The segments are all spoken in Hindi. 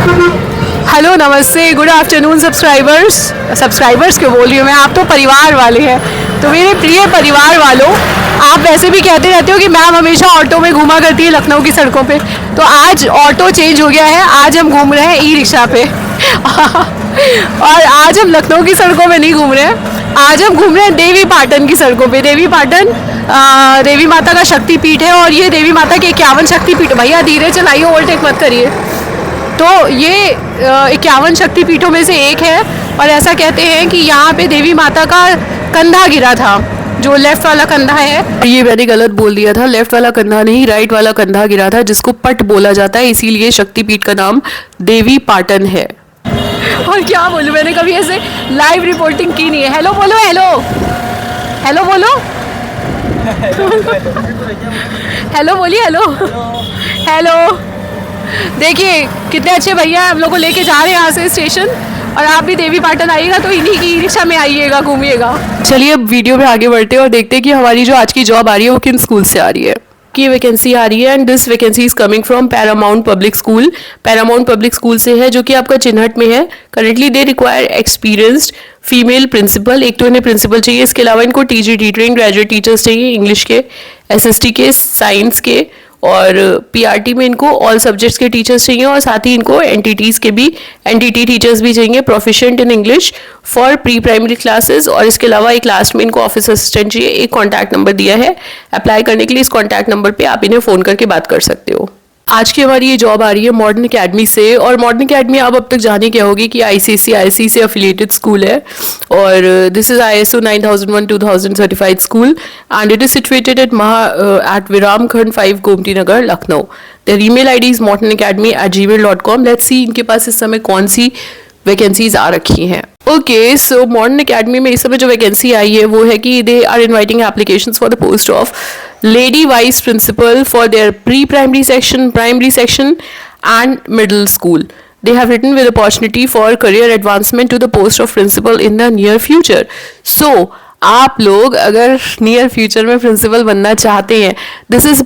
हेलो नमस्ते गुड आफ्टरनून सब्सक्राइबर्स क्यों बोल रही हूँ मैं, आप तो परिवार वाले हैं। तो मेरे प्रिय परिवार वालों, आप वैसे भी कहते रहते हो कि मैम हमेशा ऑटो में घूमा करती है लखनऊ की सड़कों पे, तो आज ऑटो चेंज हो गया है, आज हम घूम रहे हैं ई रिक्शा पे। और आज हम लखनऊ की सड़कों पे नहीं घूम रहे हैं, आज हम घूम रहे हैं देवी पाटन की सड़कों पे। देवी पाटन देवी माता का शक्तिपीठ है और ये देवी माता के 51 शक्तिपीठ, भैया धीरे चलाइए, ओवरटेक मत करिए। तो ये 51 शक्तिपीठों में से एक है और ऐसा कहते हैं कि यहाँ पे देवी माता का कंधा गिरा था, जो लेफ्ट वाला कंधा है। ये मैंने गलत बोल दिया था, लेफ्ट वाला कंधा नहीं, राइट वाला कंधा गिरा था, जिसको पट बोला जाता है, इसीलिए शक्तिपीठ का नाम देवी पाटन है। और क्या बोलूँ, मैंने कभी ऐसे लाइव रिपोर्टिंग की नहीं है। हेलो बोलो, हेलो हेलो बोलो, हेलो बोलिए, हेलो हेलो। देखिए कितने अच्छे भैया हम लोग को लेके जा रहे हैं यहाँ से स्टेशन, और आप भी देवी पाटन आइएगा तो इन्हीं की ई रिक्शा में आइएगा, घूमिएगा। चलिए अब वीडियो में आगे बढ़ते हैं और देखते हैं कि हमारी जो आज की जॉब आ रही है वो किन स्कूल से आ रही है। की वैकेंसी आ रही है and this vacancy is coming from Paramount public school. Paramount public school से है, जो कि आपका चिन्हट में है। Currently they require experienced female principal, एक तो इन्हें प्रिंसिपल चाहिए, इसके अलावा इनको टीजीटी ट्रेन ग्रेजुएट टीचर्स चाहिए, इंग्लिश के, एसएसटी के, साइंस के, और पीआरटी में इनको ऑल सब्जेक्ट्स के टीचर्स चाहिए, और साथ ही इनको एनटीटीज़ के भी एनटीटी टीचर्स भी चाहिए, proficient in English for pre primary classes. और इसके अलावा एक क्लास में इनको ऑफिस असिस्टेंट चाहिए। एक कॉन्टैक्ट नंबर दिया है, अप्लाई करने के लिए इस कॉन्टैक्ट नंबर पे आप इन्हें फ़ोन करके बात कर सकते हो। आज की हमारी ये जॉब आ रही है मॉडर्न अकेडमी से, और मॉडर्न अकेडमी आप अब तक जाने क्या होगी कि आईसीएसई से अफिलिएटेड स्कूल है, और this is ISO 9001:2000 certified school and it is situated at Viram Khand 5 Gomti Nagar Lucknow. Their email ID is morderncademy@gmail.com। Let's see इनके पास इस समय कौन सी वैकेंसीज आ रखी हैं। ओके, सो मॉडर्न अकेडमी में इस समय जो वैकेंसी आई है वो है कि they are inviting applications for the post of lady vice principal for their pre primary section, primary section and middle school. They have written with opportunity for career advancement to the post of principal in the near future. So आप लोग अगर नियर फ्यूचर में प्रिंसिपल बनना चाहते हैं, this is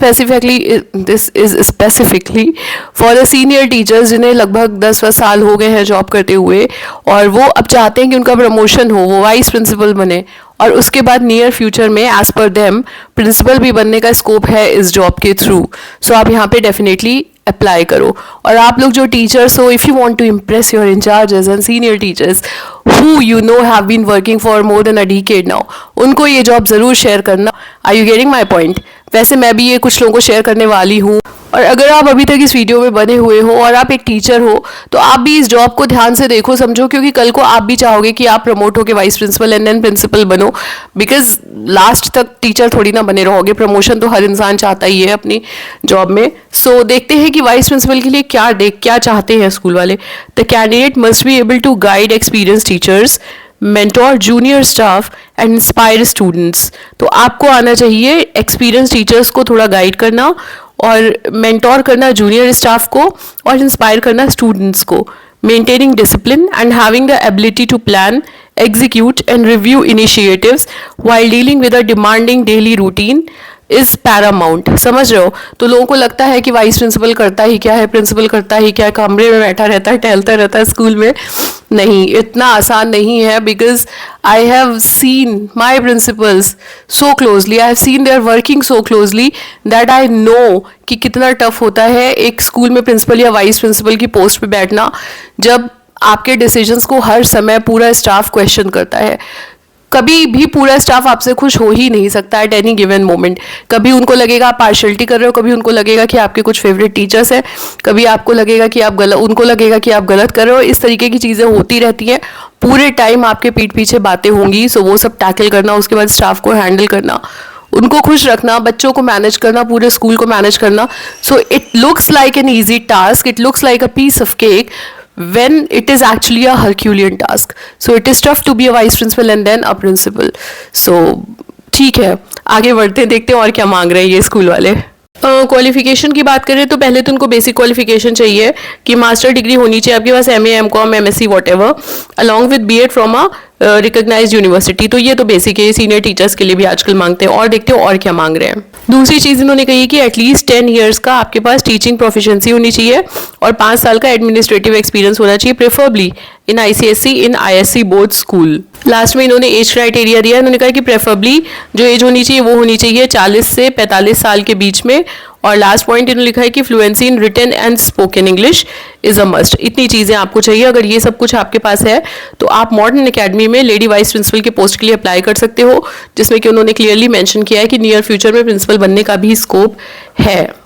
specifically for the senior teachers जिन्हें लगभग 10 साल हो गए हैं जॉब करते हुए, और वो अब चाहते हैं कि उनका प्रमोशन हो, वो वाइस प्रिंसिपल बने, और उसके बाद नियर फ्यूचर में एज पर देम प्रिंसिपल भी बनने का स्कोप है इस जॉब के थ्रू। सो आप यहाँ पे डेफिनेटली अप्लाई करो। और आप लोग जो टीचर्स हो, if you want to impress your incharges and senior teachers who you know have been working for more than a decade now, उनको ये जॉब ज़रूर शेयर करना। Are you getting my point? वैसे मैं भी ये कुछ लोगों को शेयर करने वाली हूँ, और अगर आप अभी तक इस वीडियो में बने हुए हो और आप एक टीचर हो तो आप भी इस जॉब को ध्यान से देखो, समझो, क्योंकि कल को आप भी चाहोगे कि आप प्रमोट होकर vice principal and then principal बनो, बिकॉज लास्ट तक टीचर थोड़ी ना बने रहोगे, प्रमोशन तो हर इंसान चाहता ही है अपनी जॉब में। सो देखते हैं कि वाइस प्रिंसिपल के लिए क्या चाहते हैं स्कूल वाले। The candidate must be able to guide experience teachers, mentor junior staff and inspire students. तो आपको आना चाहिए एक्सपीरियंस टीचर्स को थोड़ा गाइड करना, और मेंटोर करना जूनियर स्टाफ को, और इंस्पायर करना स्टूडेंट्स को, maintaining discipline and having the ability to plan, execute and review initiatives while dealing with a demanding daily routine is Paramount. समझ रहे हो? तो लोगों को लगता है कि वाइस प्रिंसिपल करता ही क्या है, प्रिंसिपल करता ही क्या है, कमरे में बैठा रहता है, टहलता रहता है स्कूल में। नहीं, इतना आसान नहीं है, because I have seen my principals so closely, I have seen they are working so closely that I know कि कितना टफ होता है एक स्कूल में प्रिंसिपल या वाइस प्रिंसिपल की पोस्ट पे बैठना, जब आपके डिसीजंस को हर समय पूरा स्टाफ क्वेश्चन करता है। कभी भी पूरा स्टाफ आपसे खुश हो ही नहीं सकता एट एनी गिवन मोमेंट। कभी उनको लगेगा आप पार्शलिटी कर रहे हो, कभी उनको लगेगा कि आपके कुछ फेवरेट टीचर्स हैं, कभी आपको लगेगा कि आप गलत, उनको लगेगा कि आप गलत कर रहे हो। इस तरीके की चीज़ें होती रहती हैं, पूरे टाइम आपके पीठ पीछे बातें होंगी। सो वो सब टैकल करना, उसके बाद स्टाफ को हैंडल करना, उनको खुश रखना, बच्चों को मैनेज करना, पूरे स्कूल को मैनेज करना। So it looks like an easy task, it looks like a piece of cake when it is actually a Herculean task. So it is tough to be a vice principal and then a principal. So ठीक है, आगे बढ़ते देखते हैं और क्या मांग रहे हैं ये स्कूल वाले। क्वालिफिकेशन की बात करें तो पहले तो उनको बेसिक क्वालिफिकेशन चाहिए कि मास्टर डिग्री होनी चाहिए आपके पास, MA, MCom, MSc, whatever, along with BEd from a recognised university. तो ये तो बेसिक है, सीनियर टीचर्स के लिए भी आजकल मांगते हैं। और देखते हो और क्या मांग रहे हैं। दूसरी चीज़ इन्होंने कही कि एटलीस्ट 10 ईयर्स का आपके पास टीचिंग प्रोफिशिएंसी होनी चाहिए और 5 साल का एडमिनिस्ट्रेटिव एक्सपीरियंस होना चाहिए, प्रेफरेबली इन आईसीएसई, इन आईएससी बोर्ड स्कूल। लास्ट में इन्होंने एज क्राइटेरिया दिया, इन्होंने कहा कि प्रेफरेबली जो एज होनी चाहिए वो होनी चाहिए 40 से 45 साल के बीच में। और लास्ट पॉइंट इन्होंने लिखा है कि fluency in written and spoken English is a must. इतनी चीज़ें आपको चाहिए। अगर ये सब कुछ आपके पास है तो आप मॉडर्न एकेडमी में लेडी वाइस प्रिंसिपल के पोस्ट के लिए अप्लाई कर सकते हो, जिसमें कि उन्होंने क्लियरली मेंशन किया है कि नियर फ्यूचर में प्रिंसिपल बनने का भी स्कोप है।